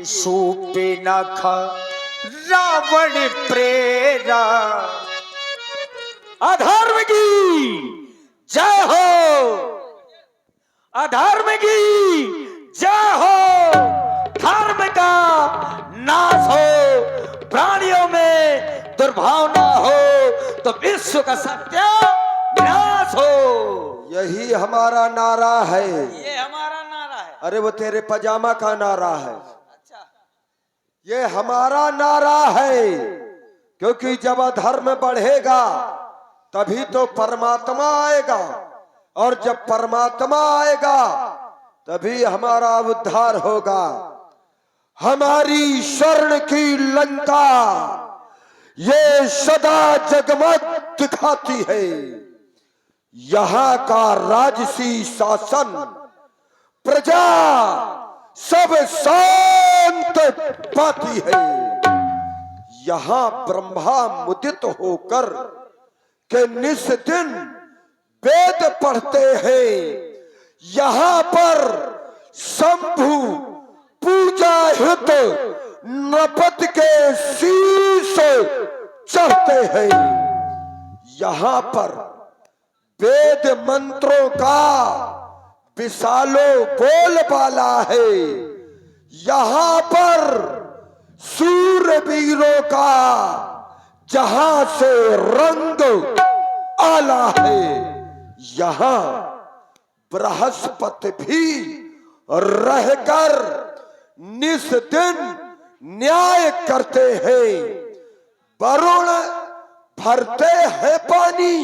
सूपे न खा रावण प्रेरा। अधर्म की जय हो, अधर्म की जय हो, धर्म का नाश हो, प्राणियों में दुर्भावना हो तो विश्व का सत्य विनाश हो। यही हमारा नारा है। ये हमारा नारा है। अरे वो तेरे पजामा का नारा है। अच्छा, ये हमारा नारा है, क्योंकि जब अधर्म बढ़ेगा तभी तो परमात्मा आएगा, और जब परमात्मा आएगा तभी हमारा उद्धार होगा। हमारी स्वर्ण की लंका ये सदा जगमग दिखाती है। यहाँ का राजसी शासन प्रजा सब शांत पाती है। यहाँ ब्रह्मा मुदित होकर के निस दिन वेद पढ़ते हैं। यहाँ पर शंभु पूजा हित नपत के शीश चढ़ते हैं। यहाँ पर वेद मंत्रों का विशालो बोलबाला है। यहाँ पर सूरवीरों का जहां से रंग आला है। यहाँ बृहस्पति भी रहकर निस दिन न्याय करते हैं। वरुण भरते हैं पानी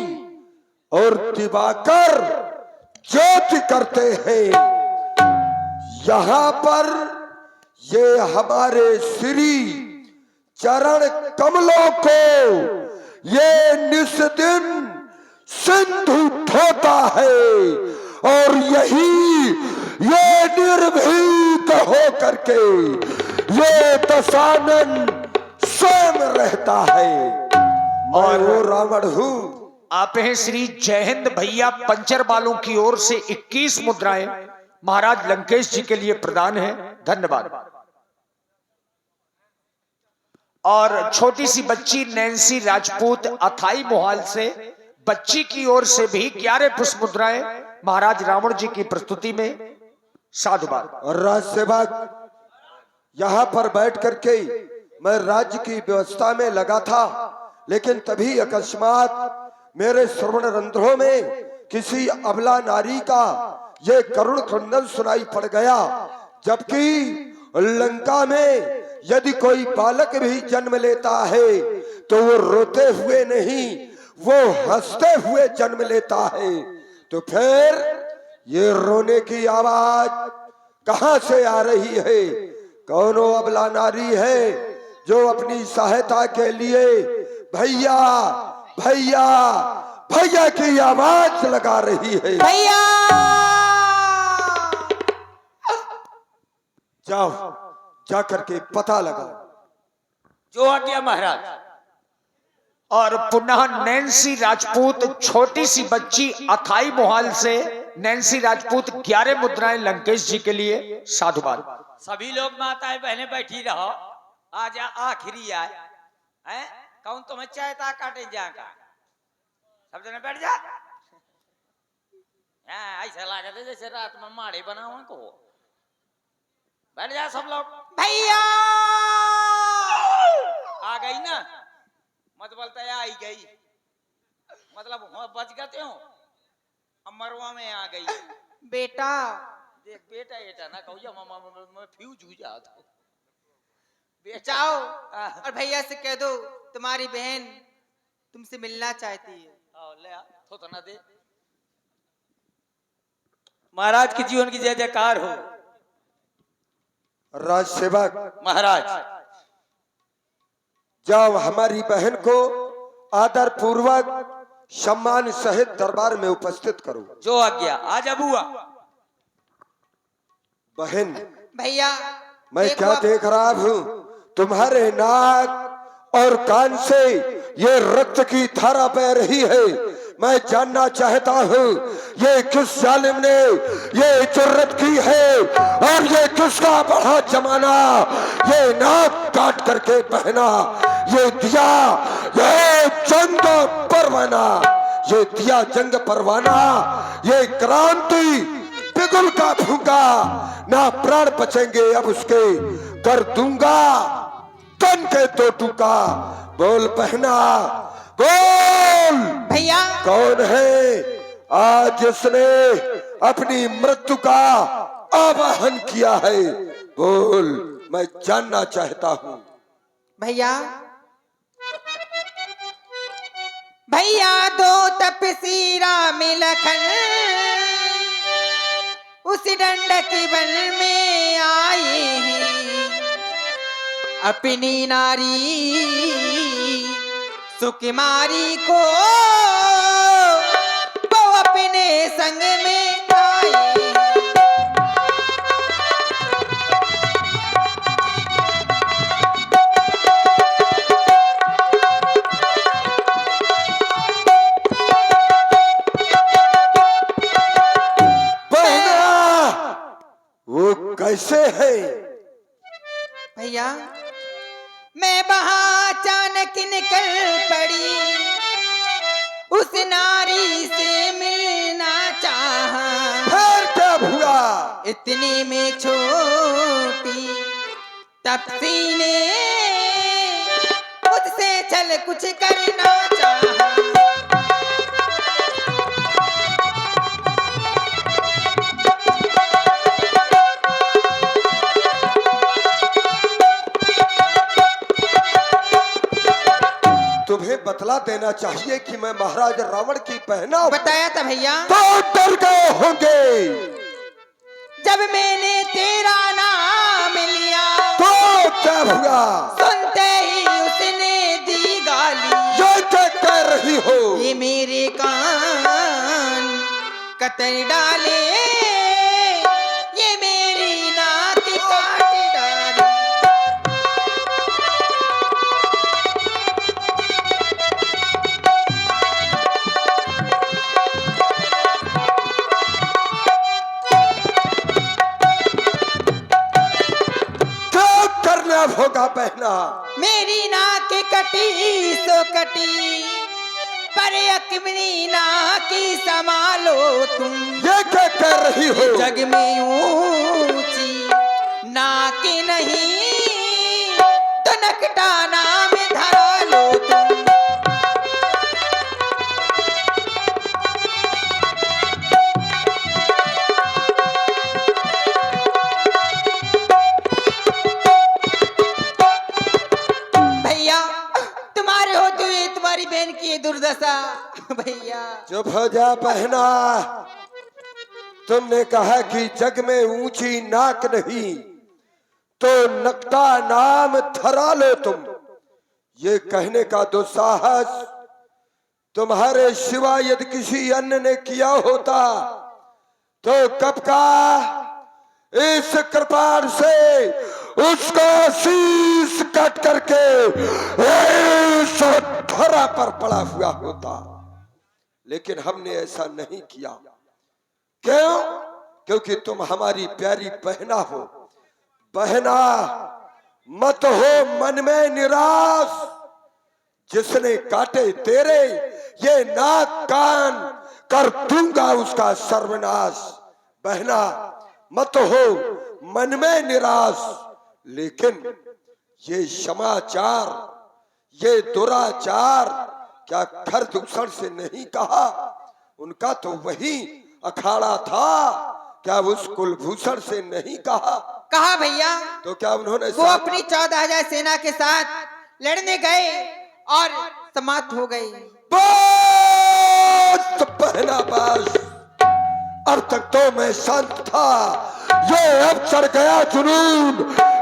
और दिवाकर ज्योति करते हैं। यहाँ पर ये हमारे श्री चरण कमलों को ये निस दिन सिंधु ढोता है, और यही ये निर्भीक हो करके ये दशानन स्वयं रहता है। और वो रावण हूं। आप हैं श्री जय हिंद भैया पंचर वालों की ओर से 21 मुद्राएं महाराज लंकेश जी के लिए प्रदान है। धन्यवाद। और छोटी सी बच्ची नैन्सी राजपूत अथाई मोहाल से बच्ची की ओर से भी 11 पुष्प मुद्राएं महाराज रावण जी की प्रस्तुति में। साधुवाद। और राज सेवक यहाँ पर बैठ करके मैं राज्य की व्यवस्था में लगा था, लेकिन तभी अकस्मात मेरे श्रवण रंध्रों में किसी अबला नारी का ये करुण क्रंदन सुनाई पड़ गया। जबकि लंका में यदि कोई बालक भी जन्म लेता है तो वो रोते हुए नहीं, वो हंसते हुए जन्म लेता है। तो फिर ये रोने की आवाज कहां से आ रही है? कौनो अबला नारी है जो अपनी सहायता के लिए भैया भैया भैया की आवाज लगा रही है। भैया जाओ, जाकर के पता लगा। जो आ गया महाराज। और पुनः नैन्सी राजपूत छोटी सी बच्ची अथाई मोहाल से नैन्सी राजपूत 11 मुद्राएं लंकेश जी के लिए। साधुवाद। सभी लोग माताएं बहनें बैठी रहो। आज आखिरी आए हैं। कौन तुम्हें चाहता काटे जाएगा? सब जने बैठ जा। ऐसा लगा जैसे रात में माड़े बनावा को। बैठ जा सब लोग। भैया आ गई ना, मत बोलता है आई गई, मतलब बच गए हो। अमरवा में आ गई बेटा। देख बेटा एटा ना कहू मामा मैं फ्यूज हो जाता। जाओ और भैया से कह दो तुम्हारी बहन तुमसे मिलना चाहती है। ले आ तो ना दे। महाराज के जीवन की जय जयकार हो। राज सेवक महाराज जाओ, हमारी बहन को आदर पूर्वक सम्मान सहित दरबार में उपस्थित करो। जो आज्ञा। आज अबुआ बहन, भैया मैं क्या देख रहा हूँ? तुम्हारे नाक और कान से ये रक्त की धारा बह रही है। मैं जानना चाहता हूँ ये किस जालिम ने ये जुर्रत की है, और ये किसका बड़ा जमाना ये नाक काट करके बहना, ये दिया, ये जंग परवाना, ये दिया जंग परवाना, ये क्रांति बिगुल का फूंका, ना प्राण बचेंगे अब उसके, कर दूंगा तन के तो टूका। बोल बहना बोल, भैया कौन है आज जिसने अपनी मृत्यु का आवाहन किया है? बोल, मैं जानना चाहता हूं। भैया भैया दो तपसी राम लखन उस दंडक वन में आए हैं, अपनी नारी सुकुमारी को वो अपने संग में आए हैं। कैसे है? भैया मैं वहां अचानक निकल पड़ी, उस नारी से मिलना चाहा, फिर क्या हुआ? इतनी में छोटी तपसी ने मुझसे चल कुछ करना चाहा। तुम्हें बतला देना चाहिए कि मैं महाराज रावण की बहना हूं। बताया था भैया। तो डर गए होंगे जब मैंने तेरा नाम लिया, तो क्या हुआ? सुनते ही उसने दी गाली, ये क्या कह रही हो? ये मेरे कान कतर डाले, ये मेरी नाक काट डाली। होगा बहना? मेरी नाक कटी सो कटी, पर अपनी नाक संभालो तुम। ये क्या कह रही हो? जग में ऊंची नाक नहीं, तो नकटा नाम धरा लो तुम। बहन की दुर्दशा भैया। चुप हो जा बहना, तुमने कहा कि जग में ऊंची नाक नहीं तो नकटा नाम धरा लो तुम। ये कहने का दुस्साहस तुम्हारे सिवा यदि किसी अन्य ने किया होता तो कब का इस कृपाण से उसका शीश कट करके इस धरा पर पड़ा हुआ होता, लेकिन हमने ऐसा नहीं किया। क्यों? क्योंकि तुम हमारी प्यारी बहना हो। बहना मत हो मन में निराश, जिसने काटे तेरे ये नाक कान कर दूंगा उसका सर्वनाश। बहना मत हो मन में निराश, लेकिन ये समाचार, ये दुराचार क्या खरदूषण से नहीं कहा? उनका तो वही अखाड़ा था, क्या उस कुलभूषण से नहीं कहा? कहा भैया। तो क्या उन्होंने वो अपनी 14,000 सेना के साथ लड़ने गए और समाप्त हो गए। बस बहना बस, अब तक तो मैं शांत था, ये अब चढ़ गया जुनून,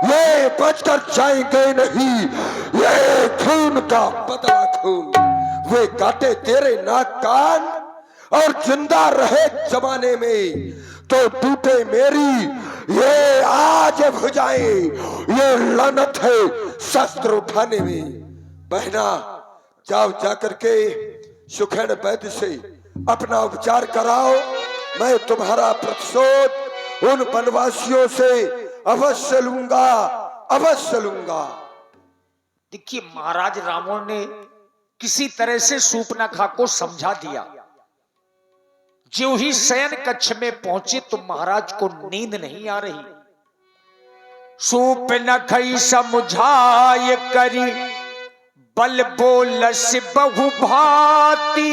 ये बचकर जाएंगे नहीं, ये खून का बदला खून। वे काटे तेरे नाक कान और जिंदा रहे जमाने में तो टूटे मेरी ये आज भुजाएं, ये लानत है शस्त्र उठाने में। बहना जाओ जाकर के सुखेड़ वैद्य से अपना उपचार कराओ, मैं तुम्हारा प्रतिशोध उन वनवासियों से अवश्य लूंगा अवश्य लूंगा। देखिए महाराज रावण ने किसी तरह से सूर्पनखा को समझा दिया। जो ही शयन कक्ष में पहुंचे तो महाराज को नींद नहीं आ रही। सूर्पनखा समझाए करी बल बोलस बहु भांति,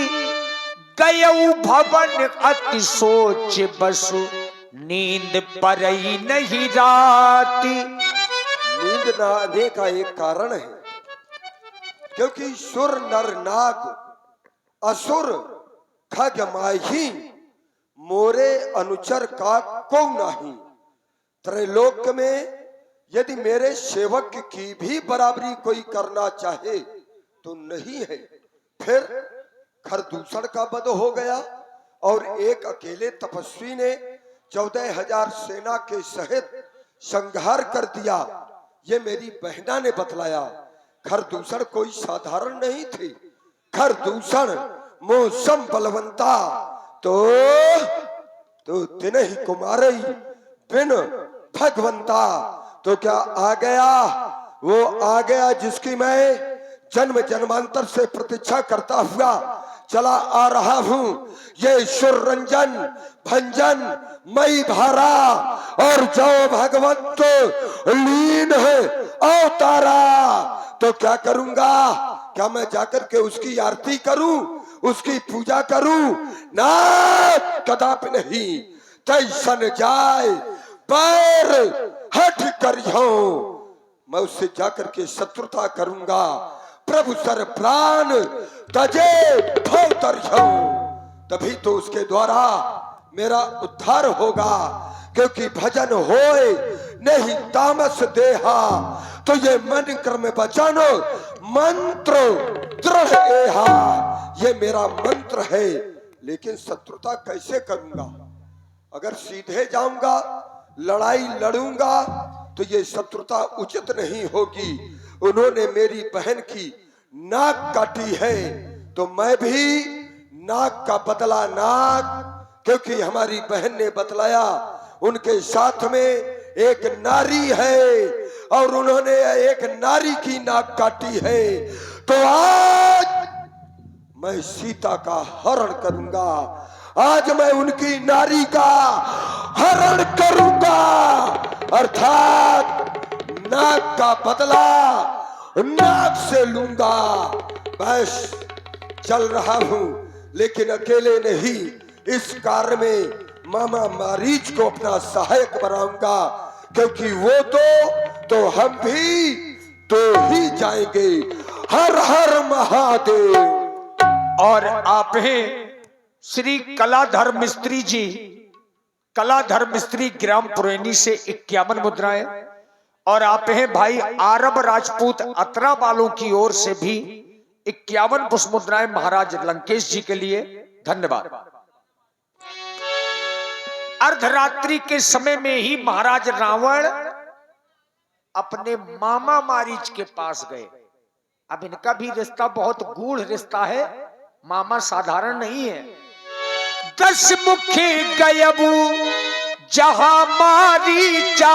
गयऊ भवन अति सोच बसु, नींद परई नहीं राती। नींद न आने का एक कारण है, क्योंकि सुर नर नाग असुर खग माही, मोरे अनुचर का को नहीं। त्रैलोक में यदि मेरे सेवक की भी बराबरी कोई करना चाहे तो नहीं है। फिर खरदूषण का वध हो गया और एक अकेले तपस्वी ने 14,000 सेना के सहित संहार कर दिया। ये मेरी बहना ने बतलाया। खरदूषण कोई साधारण नहीं थी। खरदूषण मौसम बलवंता तो दिन ही कुमारई बिन भगवंता। तो क्या आ गया? वो आ गया जिसकी मैं जन्म जन्मांतर से प्रतीक्षा करता हुआ चला आ रहा हूं। ये सुर रंजन भंजन मई भारा, और जो भगवंत लीन है अवतारा। तो क्या करूंगा? क्या मैं जाकर के उसकी आरती करूं, उसकी पूजा करूं? ना, कदापि नहीं। तैसन जाए पैर हट करियो, मैं उससे जाकर के शत्रुता करूंगा। प्रभु सर प्राण तजे भौतरियो, तभी तो उसके द्वारा मेरा उद्धार होगा। क्योंकि भजन होए नहीं तामस देहा, तो ये मन क्रम वचन मंत्र दृढ़ एहा, ये मेरा मंत्र है। लेकिन शत्रुता कैसे करूंगा? अगर सीधे जाऊंगा, लड़ाई लड़ूंगा, तो ये शत्रुता उचित नहीं होगी। उन्होंने मेरी बहन की नाक काटी है, तो मैं भी नाक का बदला नाक, क्योंकि हमारी बहन ने बतलाया उनके साथ में एक नारी है और उन्होंने एक नारी की नाक काटी है। तो आज मैं सीता का हरण करूंगा। आज मैं उनकी नारी का हरण करूंगा, अर्थात नाक का बदला नाक से लूंगा। बस चल रहा हूं, लेकिन अकेले नहीं। इस कार्य में मामा मारीच को अपना सहायक बनाऊंगा, क्योंकि वो तो हम भी तो ही जाएंगे। हर हर महादेव। और आप हैं श्री कलाधर मिस्त्री जी, कलाधर मिस्त्री ग्राम पुरैनी से 51 मुद्राएं, और आप हैं भाई आरब राजपूत अतरा वालों की ओर से भी 51 पुष्प मुद्राएं महाराज लंकेश जी के लिए। धन्यवाद। अर्धरात्रि के समय में ही महाराज रावण अपने मामा मारीच के पास गए। अब इनका भी रिश्ता बहुत गूढ़ रिश्ता है, मामा साधारण नहीं है। 10 मुखे गयबू जहां मारीचा,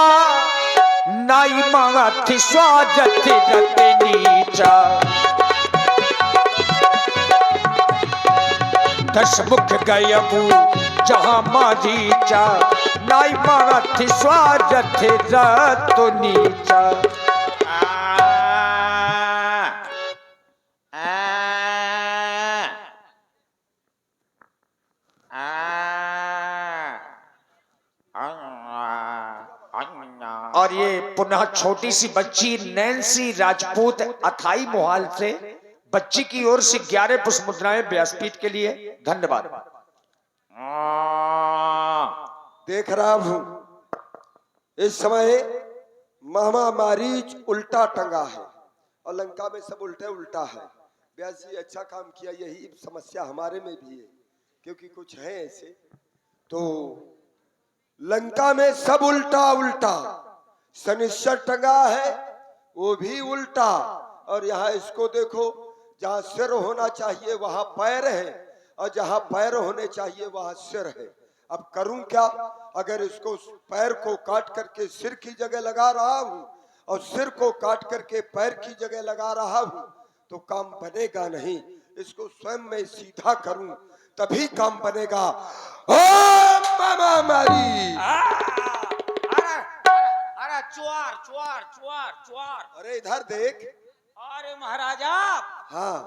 नाई माथि स्वागत रत नीचा। 10 मुख गयबू जहां मारीचा, नाई माथि स्वागत रत नीचा। और ये पुनः छोटी सी बच्ची नैन्सी राजपूत अथाई मोहाल से, बच्ची की ओर से 11 पुष्प मुद्राएं व्यासपीठ के लिए। धन्यवाद। देख रहा हूं इस समय मामा मारीच उल्टा टंगा है और लंका में सब उल्टे उल्टा है। व्यास जी अच्छा काम किया। यही समस्या हमारे में भी है, क्योंकि कुछ है ऐसे। तो लंका में सब उल्टा उल्टा, शनिश्चर टंगा है वो भी उल्टा, और यहाँ इसको देखो, जहाँ सिर होना चाहिए वहां पैर है, और जहाँ पैर होने चाहिए वहां सिर है। अब करूं क्या? अगर इसको पैर को काट करके सिर की जगह लगा रहा हूं और सिर को काट करके पैर की जगह लगा रहा हूं तो काम बनेगा नहीं। इसको स्वयं मैं सीधा करूं तभी काम बनेगा। ओ मामा मारी! अरे अरे चुआर चुआर चुआर चुआर। अरे इधर देख। अरे महाराजा। हाँ,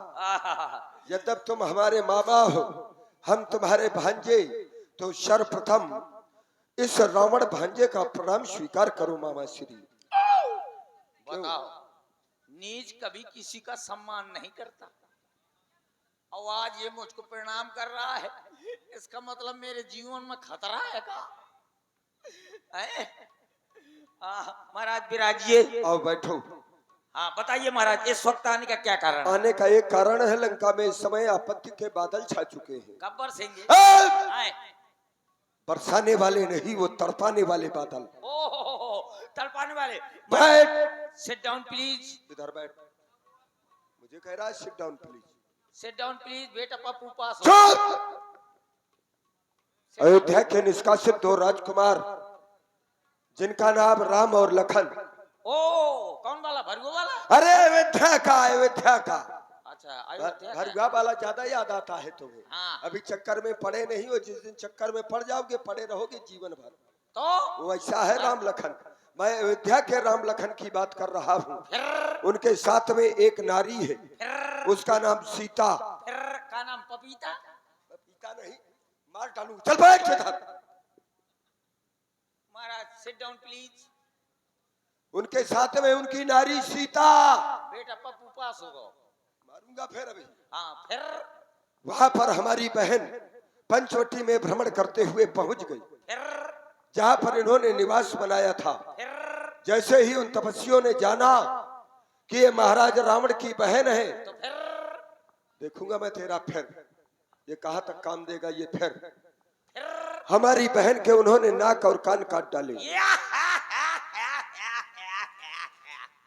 यद्यप तुम हमारे मामा हो, हम तुम्हारे भांजे, तो सर्वप्रथम इस रावण भांजे का प्रणाम स्वीकार करो मामा श्री। बताओ, नीच कभी किसी का सम्मान नहीं करता और आज ये मुझको प्रणाम कर रहा है, इसका मतलब मेरे जीवन में खतरा है का? महाराज विराजिए। आओ बैठो। हाँ बताइए महाराज, इस वक्त आने का क्या कारण है? आने का एक कारण है, लंका में इस समय आपत्ति के बादल छा चुके हैं। कब बरसेंगे? ए! बरसाने वाले नहीं, वो तड़पाने वाले बादल। ओह तड़पाने वाले। बैठ। Sit down please. इधर बैठ। मुझे कह रहा है sit down please. Sit down please. बेटा पप्पू पास हो। चुप! अयोध्या के निष्कासित 2 राजकुमार जिनका नाम राम और लखन। ओ कौन वाला? भरगु वाला? अरे अयोध्या का, अयोध्या का। अच्छा अयोध्या का। भरगा वाला ज्यादा याद आता है तुम्हें। हाँ। अभी चक्कर में पड़े नहीं हो, जिस दिन चक्कर में पड़ जाओगे पड़े रहोगे जीवन भर। तो वैसा है राम लखन। मैं अयोध्या के राम लखन की बात कर रहा हूँ। फिर उनके साथ में एक नारी है, फिर उसका नाम सीता। फिर का नाम पपीता? पपीता नहीं, मार डालू। चल बैठ इधर। महाराज सिट डाउन प्लीज। उनके साथ में उनकी नारी सीता। बेटा पप्पू पास होगा। मारूंगा फिर अभी। हाँ फिर वहां पर हमारी बहन पंचवटी में भ्रमण करते हुए पहुंच गई, फिर जहां पर इन्होंने निवास बनाया था। फिर जैसे ही उन तपस्वियों ने जाना कि ये महाराज रावण की बहन है, तो फिर देखूंगा मैं तेरा फिर, ये कहाँ तक काम देगा ये फिर। फिर हमारी बहन के उन्होंने नाक और कान काट डाले।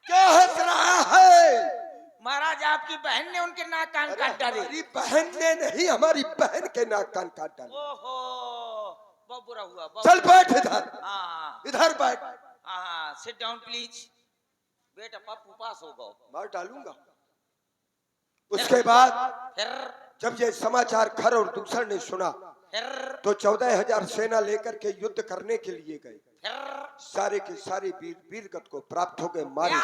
क्या हंस रहा है? महाराज आपकी बहन ने उनके नाक कान अरे काट डाले। हमारी बहन ने नहीं, हमारी बहन के नाक कान काट डाले। ओहो बहुत बुरा हुआ। चल बैठ इधर। हाँ इधर बैठ। हाँ सिट डाउन प्लीज। बेटा पप्पू पास होगा। मार डालूंगा। उसके बाद फिर जब ये समाचार खर और दूसर ने सुना फिर तो 14,000 सेना लेकर के युद्ध करने के लिए गए। फिर सारे के सारे वीरगत को प्राप्त हो गए, मारे गए।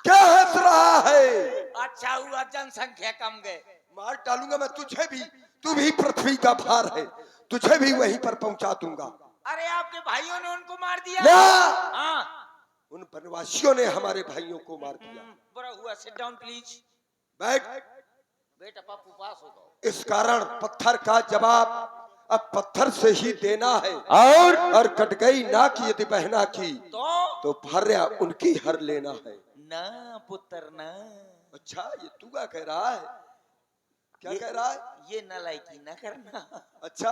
क्या हंस रहा है? अच्छा हुआ जनसंख्या कम गए। मार डालूंगा मैं तुझे भी। तू भी पृथ्वी का भार है, तुझे भी वहीं पर पहुंचा दूंगा। अरे आपके भाइयों ने उनको मार दिया? ना! हाँ उन वनवासियों ने हमारे भाइयों को मार दिया। बुरा हुआ। Sit down please. बैठ। बेटा पप्पू पास होगा। इस कारण पत्थर का जवाब अब पत्थर से ही देना है। और कट गई नाक यदि बहना की तो भार्या उनकी हर लेना है। ना पुत्र ना। अच्छा ये तू क्या कह रहा है? क्या कह रहा है? ये नालायकी ना करना। अच्छा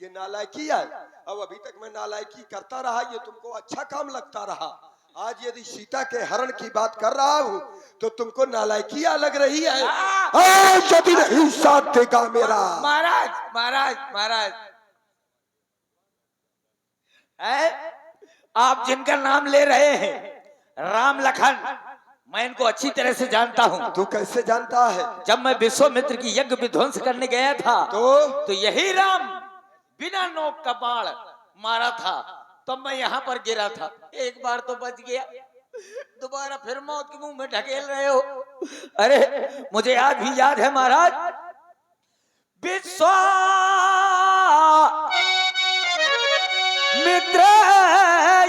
ये नालायकी है। अब अभी तक मैं नालायकी करता रहा, ये तुमको अच्छा काम लगता रहा। आज यदि सीता के हरण की बात कर रहा हूँ तो तुमको नालायकी लग रही है। आज यदि नहीं साथ देगा मेरा। महाराज महाराज महाराज आप जिनका नाम ले रहे हैं राम लखन, मैं इनको अच्छी तरह से जानता हूँ। तू कैसे जानता है? जब मैं विश्वामित्र की यज्ञ विध्वंस करने गया था तो यही राम बिना नोक का बाण मारा था, तब मैं यहाँ पर गिरा था। एक बार तो बच गया, दोबारा फिर मौत के मुंह में ढकेल रहे हो। अरे मुझे आज भी याद है महाराज, विश्वामित्र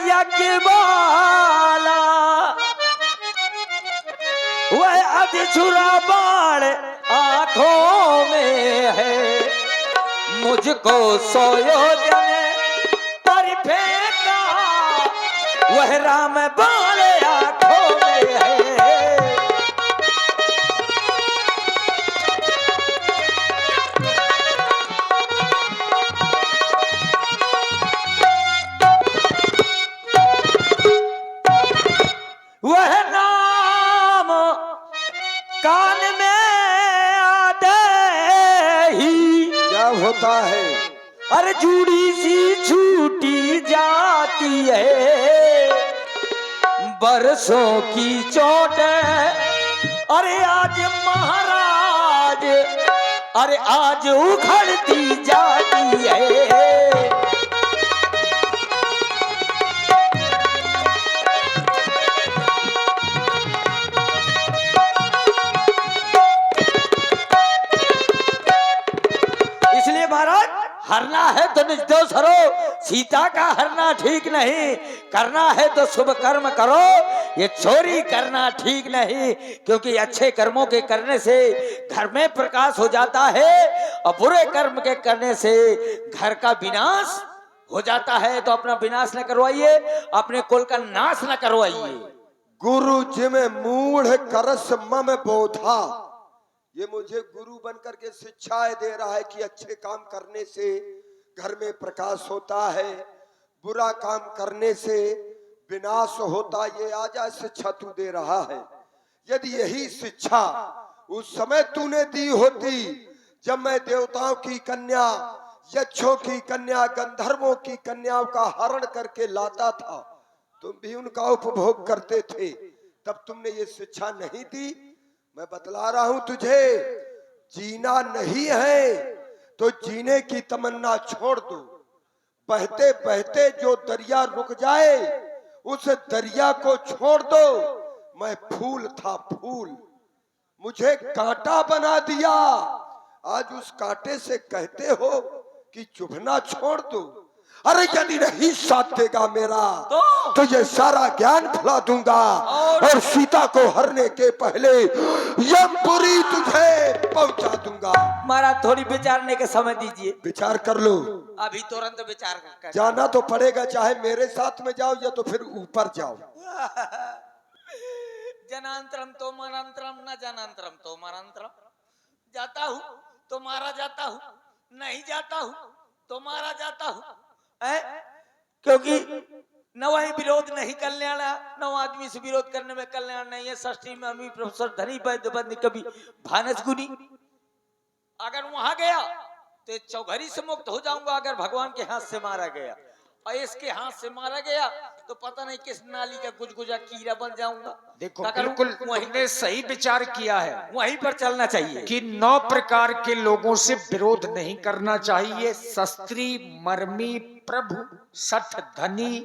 यज्ञ वाला वह अधिछुरा बाण आंखों में है, मुझको 100 योजन पर फेंका वह राम बाण आंखों में है। वह नाम कान में आते ही क्या होता है? अरे जूड़ी सी छूटी जाती है, बरसों की चोट अरे आज महाराज अरे आज उखड़ती जाती है। इसलिए महाराज हरना है तो निज दोष हरो, सीता का हरना ठीक नहीं, करना है तो शुभ कर्म करो, ये चोरी करना ठीक नहीं, क्योंकि अच्छे कर्मों के करने से घर में प्रकाश हो जाता है और बुरे कर्म के करने से घर का विनाश हो जाता है। तो अपना विनाश न करवाइए, अपने कुल का नाश न करवाइए। गुरु जिमे मूढ़ करस मम बोधा, ये मुझे गुरु बनकर के शिक्षाएं दे रहा है कि अच्छे काम करने से घर में प्रकाश होता है, बुरा काम करने से विनाश होता, ये आजा शिक्षा तू दे रहा है। यदि यही शिक्षा उस समय तूने दी होती जब मैं देवताओं की कन्या, यक्षों की कन्या, गंधर्वों की कन्याओं का हरण करके लाता था, तुम भी उनका उपभोग करते थे, तब तुमने ये शिक्षा नहीं दी। मैं बतला रहा हूं तुझे, जीना नहीं है तो जीने की तमन्ना छोड़ दो। बहते बहते जो दरिया रुक जाए उस दरिया को छोड़ दो। मैं फूल था फूल, मुझे कांटा बना दिया, आज उस कांटे से कहते हो कि चुभना छोड़ दो। अरे यदि नहीं साथ देगा मेरा तो ये सारा ज्ञान भुला दूंगा और सीता को हरने के पहले यमपुरी तुझे पहुंचा दूंगा। महाराज थोड़ी विचारने के समय दीजिए। विचार कर लो, अभी तुरंत विचार कर। जाना तो पड़ेगा, चाहे मेरे साथ में जाओ या तो फिर ऊपर जाओ। जनांतरम तो मरांतरम, न जनांतरम तो मरांतरम। जाता हूँ तो मारा जाता हूँ, नहीं जाता हूँ तो मारा जाता हूँ। क्योंकि न वही विरोध नहीं कल्याण, न आदमी से विरोध करने में कल्याण नहीं है। षष्ठी में अमी प्रोफेसर धनी वैद्य बंद कभी भानस गुनी, अगर वहां गया तो चौघरी से मुक्त हो जाऊंगा, अगर भगवान के हाथ से मारा गया, और इसके हाथ से मारा गया तो पता नहीं किस नाली का गुजगुजा कीड़ा बन जाऊंगा। देखो बिल्कुल तुमने सही विचार किया है, वहीं पर चलना चाहिए कि 9 प्रकार के लोगों से विरोध नहीं करना चाहिए। शस्त्री, मर्मी, प्रभु, सठ, धनी,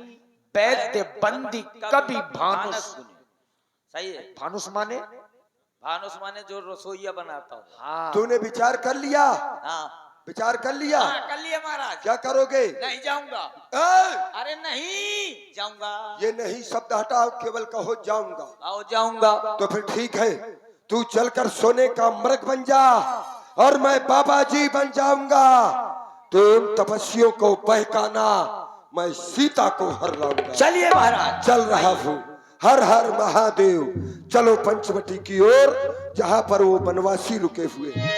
वैद्य, बंदी, कभी भानुस। सही है। भानुस माने भानुस माने जो रसोईया बनाता हूँ। हाँ, तूने विचार कर लिया? हाँ विचार कर लिया? हाँ, कर लिया महाराज। क्या करोगे? नहीं जाऊंगा। अरे नहीं जाऊंगा। ये नहीं शब्द हटाओ, केवल कहो जाऊंगा। आओ जाऊंगा। तो फिर ठीक है, तू चलकर सोने का मृग बन जा और मैं बाबा जी बन जाऊंगा। तुम तपस्वियों को बहकाना, मैं सीता को हर लाऊंगा। चलिए महाराज। चल रहा हूँ। हर हर महादेव। चलो पंचवटी की ओर, जहाँ पर वो वनवासी रुके हुए हैं।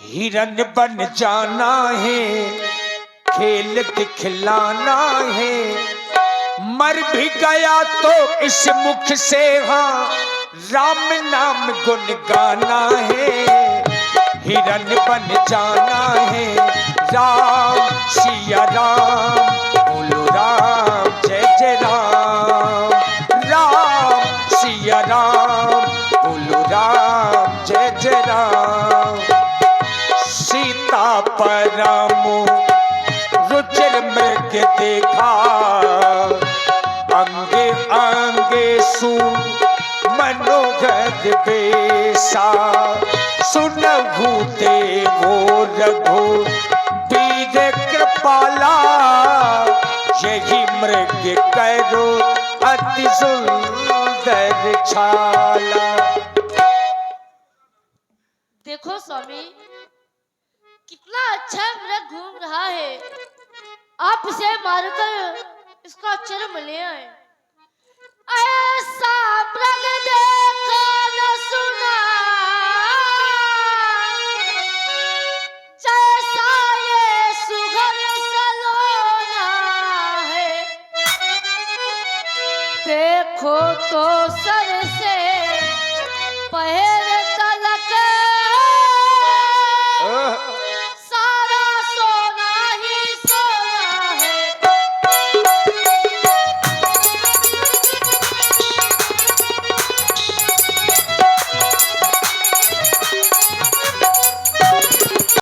हिरन बन जाना है, खेल दिखलाना है, मर भी गया तो इस मुख से हाँ राम नाम गुन गाना है। हिरन बन जाना है, राम सिया राम, बोलो राम जय जय राम, राम सिया राम, बोलो राम जय जय राम। सीता परम रुचिर मृग देखा, अंगे अंगे सु मनोगत बेसा, सुनहु देवो रघु बीर कृपाला, यही मृग करो अति सुंदर छाला। देखो स्वामी, कितना अच्छा मृग घूम रहा है, आप इसे मारकर इसका चर्म ले आए। ऐसा मृग देखा न सुना, जैसा ये सुघर सलोना है। देखो तो सर से पैर